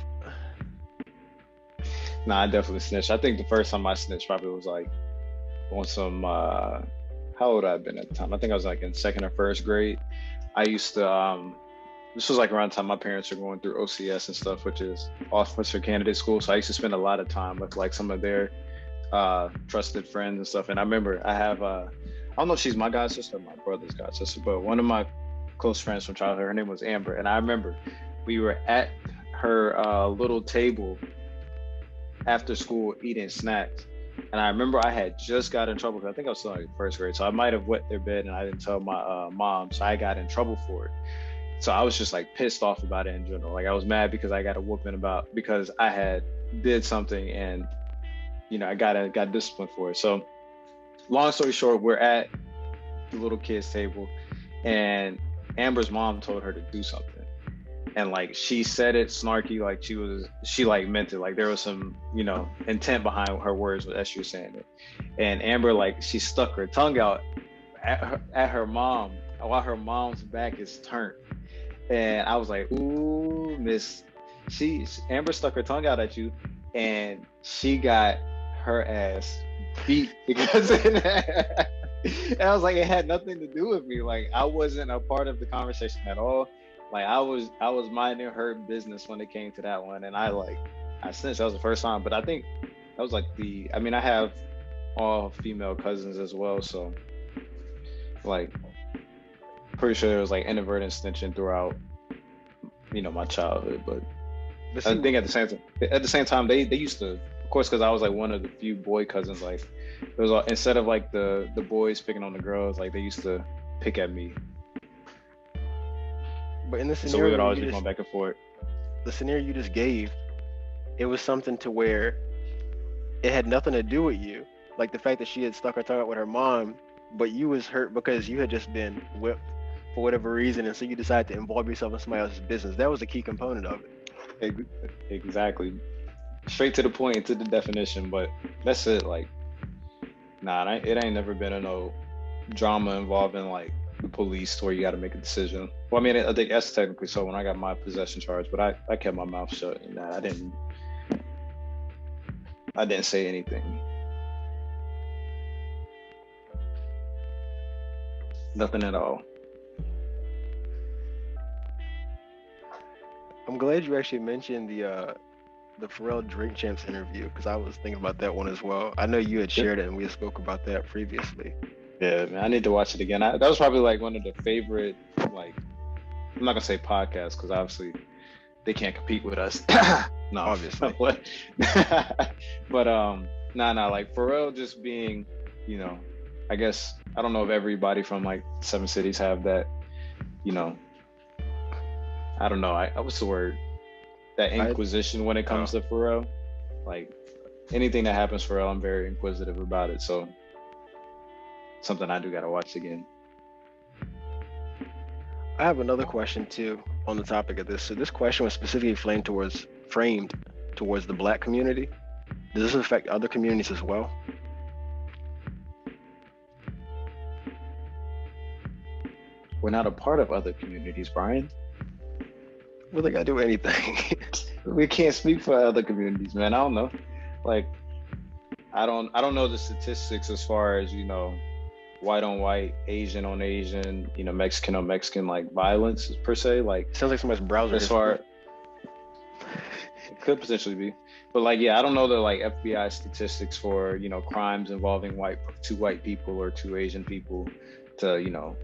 Nah, I definitely snitched. I think the first time I snitched probably was like on some, how old I'd been at the time? I think I was like in second or first grade. I used to, this was like around the time my parents were going through OCS and stuff, which is Officer Candidate School. So I used to spend a lot of time with like some of their trusted friends and stuff. And I remember I have, I don't know if she's my god sister or my brother's god sister, but one of my close friends from childhood, her name was Amber. And I remember we were at her little table after school eating snacks. And I remember I had just got in trouble because I think I was still in first grade. So I might have wet their bed and I didn't tell my mom. So I got in trouble for it. So I was just like pissed off about it in general. Like I was mad because I got a whooping because I had did something and, you know, I got disciplined for it. So long story short, we're at the little kids table and Amber's mom told her to do something. And like, she said it snarky, like she like meant it. Like there was some, you know, intent behind her words as she was saying it. And Amber, like she stuck her tongue out at her mom while her mom's back is turned. And I was like, ooh, miss, Amber stuck her tongue out at you and she got her ass beat because of that. And I was like, it had nothing to do with me. Like I wasn't a part of the conversation at all. Like I was minding her business when it came to that one. And I snitched. That was the first time, but I think that was like I have all female cousins as well. So like, pretty sure there was like inadvertent snitching throughout, you know, my childhood. But I think at the same time, they used to, of course, because I was like one of the few boy cousins. Like it was instead of like the boys picking on the girls, like they used to pick at me. But in the scenario, so we would always be going back and forth. The scenario you just gave, it was something to where it had nothing to do with you. Like the fact that she had stuck her tongue out with her mom, but you was hurt because you had just been whipped for whatever reason, and so you decided to involve yourself in somebody else's business. That was a key component of it. Exactly. Straight to the point, to the definition, but that's it. Like, Nah, it ain't never been a no drama involving like the police where you got to make a decision. Well, I mean, I think that's technically so when I got my possession charge, but I kept my mouth shut and I didn't say anything. Nothing at all. I'm glad you actually mentioned the Pharrell Drink Champs interview, because I was thinking about that one as well. I know you had shared it and we had spoke about that previously. Yeah, man, I need to watch it again. That was probably like one of the favorite, like, I'm not gonna say podcasts because obviously they can't compete with us. No, obviously. but nah, like Pharrell just being, you know, I guess I don't know if everybody from like 7 cities have that, you know, I don't know. What's the word? That inquisition when it comes to Pharrell. Like anything that happens Pharrell, I'm very inquisitive about it. So something I do gotta watch again. I have another question too on the topic of this. So this question was specifically framed towards the Black community. Does this affect other communities as well? We're not a part of other communities, Brian. Well, they gotta do anything. We can't speak for other communities, man. I don't know. Like, I don't know the statistics as far as, you know, white on white, Asian on Asian, you know, Mexican on Mexican, like violence per se. Like, sounds like so much browser as far, it could potentially be, but like, yeah, I don't know the like FBI statistics for, you know, crimes involving two white people or two Asian people to, you know,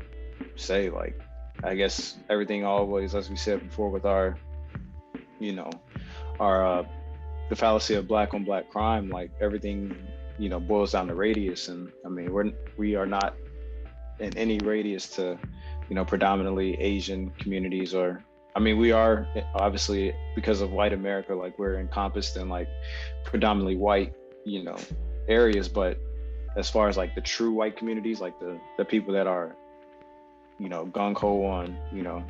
say like, I guess everything always, as we said before, with our, you know, our the fallacy of black on black crime, like everything, you know, boils down to radius. And I mean, we are not in any radius to, you know, predominantly Asian communities, or I mean, we are obviously because of white America, like we're encompassed in like predominantly white, you know, areas. But as far as like the true white communities, like the people that are, you know, gung ho on, you know,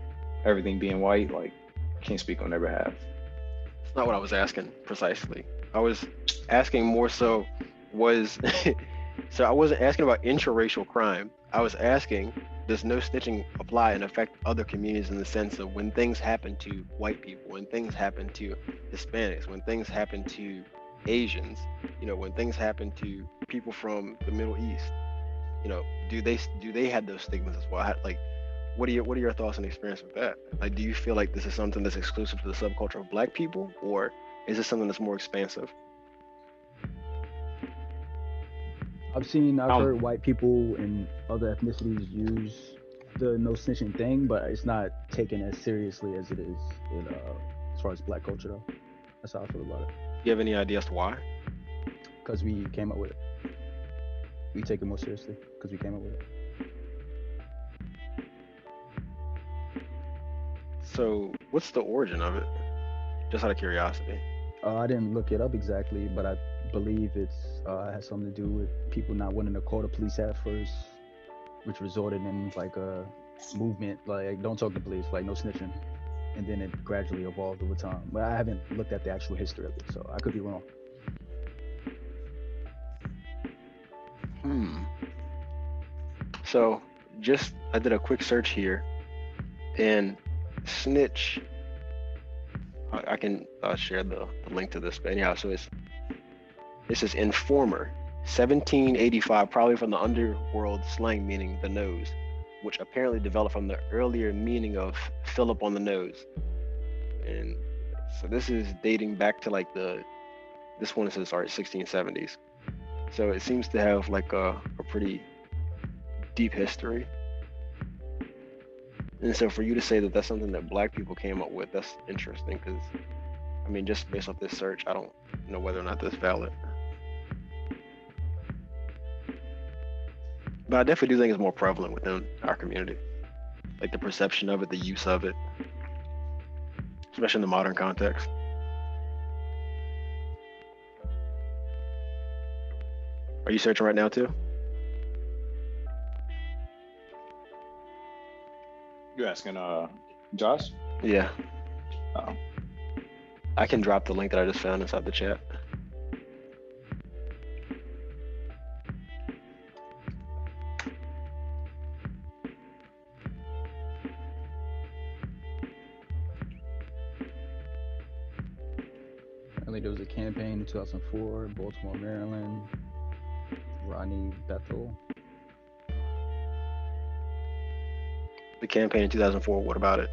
everything being white, like can't speak on their behalf. It's not what I was asking precisely. I was asking more so so I wasn't asking about intraracial crime. I was asking, does no snitching apply and affect other communities in the sense of when things happen to white people, when things happen to Hispanics, when things happen to Asians, you know, when things happen to people from the Middle East, you know, do they have those stigmas as well? Like, what are your thoughts and experience with that? Like, do you feel like this is something that's exclusive to the subculture of Black people, or is this something that's more expansive? I've heard white people and other ethnicities use the no snitching thing, but it's not taken as seriously as it is as far as Black culture though. That's how I feel about it. Do you have any idea as to why? Because we came up with it. We take it more seriously because we came up with it. So what's the origin of it? Just out of curiosity. I didn't look it up exactly, but I believe it has something to do with people not wanting to call the police at first, which resulted in like a movement like don't talk to police, like no snitching, and then it gradually evolved over time. But I haven't looked at the actual history of it, so I could be wrong. So I did a quick search here, and snitch, I can share the link to this, but anyhow, so this is informer, 1785, probably from the underworld slang meaning the nose, which apparently developed from the earlier meaning of Philip on the nose. And so this is dating back to like this one says 1670s. So it seems to have like a pretty deep history. And so for you to say that that's something that Black people came up with, that's interesting, because I mean, just based off this search, I don't know whether or not that's valid. But I definitely do think it's more prevalent within our community, like the perception of it, the use of it, especially in the modern context. Are you searching right now too? You asking Josh? Yeah. Oh. I can drop the link that I just found inside the chat. Apparently there was a campaign in 2004, Baltimore, Maryland. Ronnie Bethel. The campaign in 2004. What about it?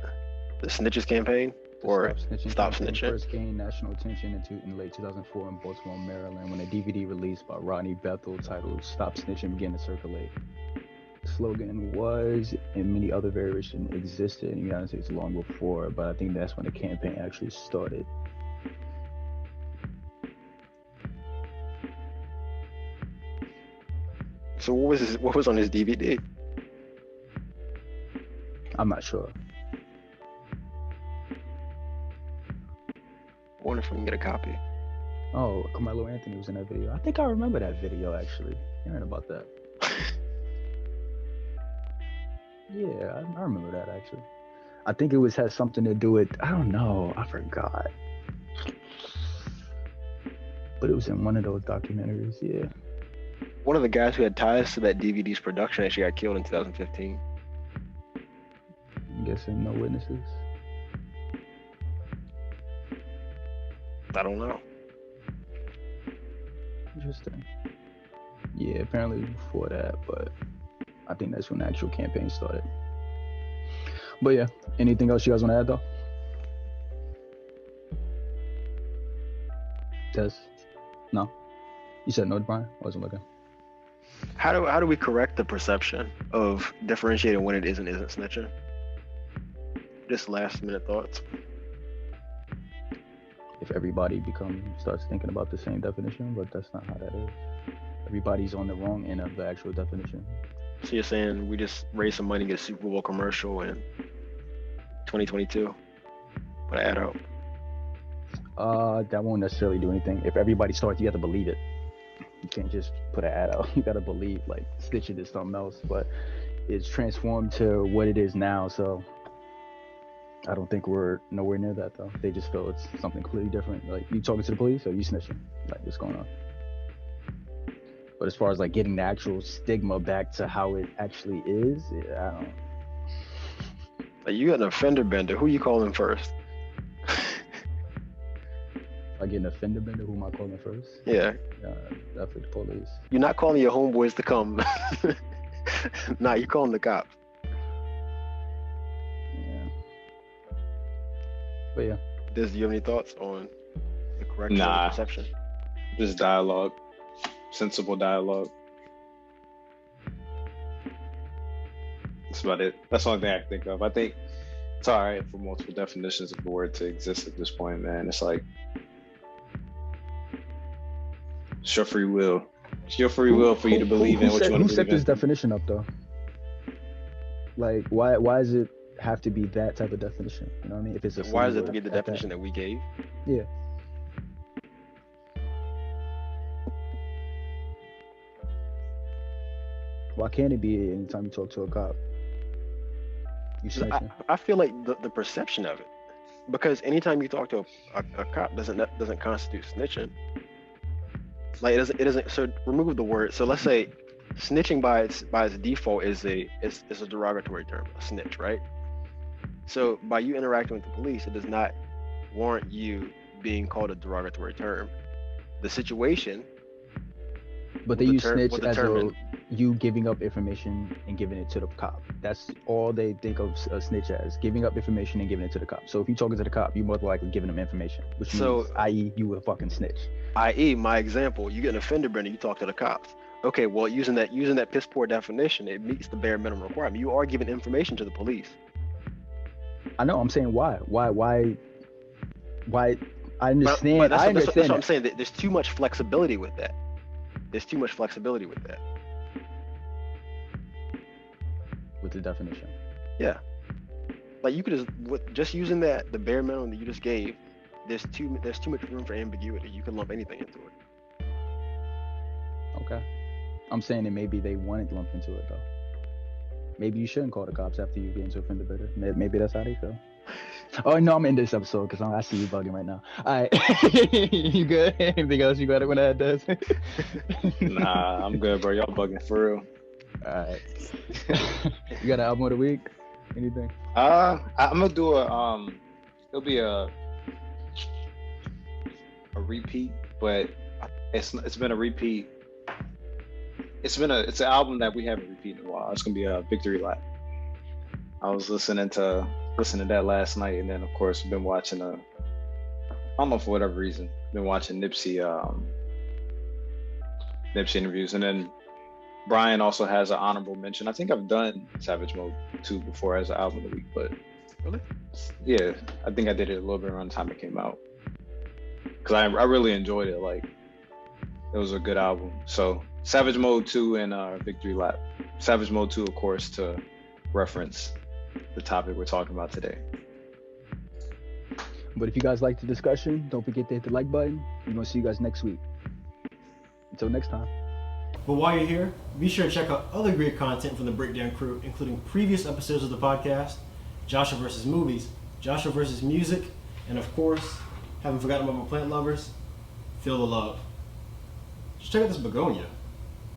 The Snitches campaign or Stop campaign Snitching? first gained national attention in late 2004 in Baltimore, Maryland, when a DVD released by Ronnie Bethel titled "Stop Snitching" began to circulate. The slogan was, and many other variations existed in the United States long before, but I think that's when the campaign actually started. So what was on his DVD? I'm not sure. I wonder if we can get a copy. Oh, Carmelo Anthony was in that video. I think I remember that video actually. Hearing about that. Yeah, I remember that actually. I think it had something to do with, I don't know, I forgot. But it was in one of those documentaries, yeah. One of the guys who had ties to that DVD's production actually got killed in 2015. I'm guessing no witnesses. I don't know. Interesting. Yeah, apparently before that, but I think that's when the actual campaign started. But yeah, anything else you guys want to add though? Tess? No? You said no, Brian? I wasn't looking. How do we correct the perception of differentiating when it is and isn't snitching? Just last minute thoughts. If everybody starts thinking about the same definition, but that's not how that is. Everybody's on the wrong end of the actual definition. So you're saying we just raise some money, get a Super Bowl commercial in 2022? Put an ad out. That won't necessarily do anything. If everybody starts, you have to believe it. You can't just put an ad out. You gotta believe, like, Snitching is something else, but it's transformed to what it is now, so I don't think we're nowhere near that though. They just feel it's something completely different. Like, you talking to the police or you snitching? Like, what's going on? But as far as like getting the actual stigma back to how it actually is, I don't know. Like, you got an offender bender. Who you calling first? If I get an offender bender, who am I calling first? Yeah. Definitely the police. You're not calling your homeboys to come. Nah, you're calling the cops. Yeah. But yeah. Do you have any thoughts on the correction of the perception? Just dialogue. Sensible dialogue. That's about it. That's the only thing I can think of. I think it's all right for multiple definitions of the word to exist at this point, man. It's like, it's your free will. It's your free will for you to believe in what you want to believe in. Who set this definition up though? Like, why does it have to be that type of definition? You know what I mean? If it's why does it have to be the definition that we gave? Yeah. Why can't it be anytime you talk to a cop? I feel like the perception of it, because anytime you talk to a cop doesn't constitute snitching. Like, it doesn't. So remove the word. So let's say snitching by its default is a derogatory term, a snitch, right? So by you interacting with the police, it does not warrant you being called a derogatory term. The situation. But they use snitch as you giving up information and giving it to the cop. That's all they think of a snitch as, giving up information and giving it to the cop. So if you're talking to the cop, you're more likely giving them information, which means, i.e., you a fucking snitch. I.e., my example, you get an offender bender, you talk to the cops. Okay, well, using that piss poor definition, it meets the bare minimum requirement. You are giving information to the police. I know. I'm saying why? I understand. But I understand. That's what I'm saying. There's too much flexibility with that. With the definition. Yeah. Like, you could just using the bare minimum that you just gave, there's too much room for ambiguity. You can lump anything into it. Okay. I'm saying that maybe they wanted lumped into it though. Maybe you shouldn't call the cops after you get into offender bidder. Maybe that's how they feel. Oh no, I'm in this episode because I see you bugging right now. All right, you good? Anything else you got to add, Des? Nah, I'm good, bro. Y'all bugging for real. All right. You got an album of the week? Anything? I'm gonna do it'll be a repeat, but it's been a repeat. It's an album that we haven't repeated in a while. It's gonna be a Victory Lap. I was listening to that last night, and then of course been watching I don't know, for whatever reason, been watching Nipsey interviews, and then Brian also has an honorable mention. I think I've done Savage Mode 2 before as an album of the week, but Really? yeah, I think I did it a little bit around the time it came out, because I really enjoyed it. Like, it was a good album. So Savage Mode 2 and Victory Lap. Savage Mode 2, of course, to reference the topic we're talking about today. But if you guys like the discussion, don't forget to hit the like button. We're going to see you guys next week. Until next time. But while you're here, be sure to check out other great content from the Breakdown crew, including previous episodes of the podcast, Joshua vs. Movies, Joshua vs. Music, and of course, haven't forgotten about my plant lovers, Feel the Love. Just check out this begonia.